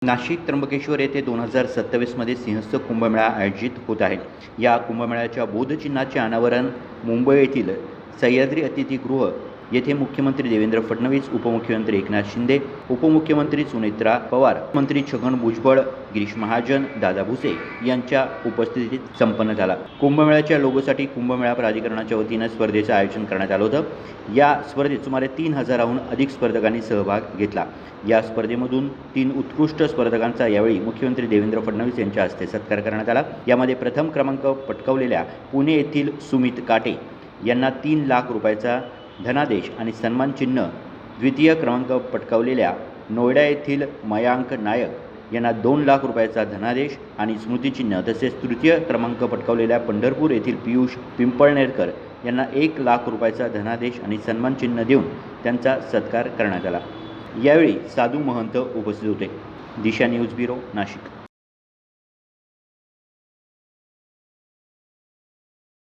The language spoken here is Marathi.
नाशिक त्र्यंबकेश्वर येथे 2027मध्ये सिंहस्थ कुंभमेळा आयोजित होत आहे. या कुंभमेळ्याच्या बोधचिन्हाचे अनावरण मुंबई येथील सह्याद्री अतिथीगृह येथे मुख्यमंत्री देवेंद्र फडणवीस, उपमुख्यमंत्री एकनाथ शिंदे, उपमुख्यमंत्री सुनेत्रा पवार, मंत्री छगन भुजबळ, गिरीश महाजन, दादा भुसे यांच्या उपस्थितीत संपन्न झाला. कुंभमेळ्याच्या लोगोसाठी कुंभमेळा प्राधिकरणाच्या वतीनं स्पर्धेचं आयोजन करण्यात आलं होतं. या स्पर्धेत सुमारे 3,000हून अधिक स्पर्धकांनी सहभाग घेतला. या स्पर्धेमधून 3 उत्कृष्ट स्पर्धकांचा यावेळी मुख्यमंत्री देवेंद्र फडणवीस यांच्या हस्ते सत्कार करण्यात आला. यामध्ये प्रथम क्रमांक पटकावलेल्या पुणे येथील सुमित काटे यांना 3 लाख रुपयाचा धनादेश आणि सन्मान चिन्ह, द्वितीय क्रमांक पटकावलेल्या नोएडा येथील मयांक नायक यांना 2 लाख रुपयाचा धनादेश आणि स्मृतिचिन्ह, तसेच तृतीय क्रमांक पटकावलेल्या पंढरपूर येथील पियुष पिंपळनेरकर यांना 1 लाख रुपयाचा धनादेश आणि सन्मान चिन्ह देऊन त्यांचा सत्कार करण्यात आला. यावेळी साधू महंत उपस्थित होते. दिशा न्यूज ब्युरो, नाशिक.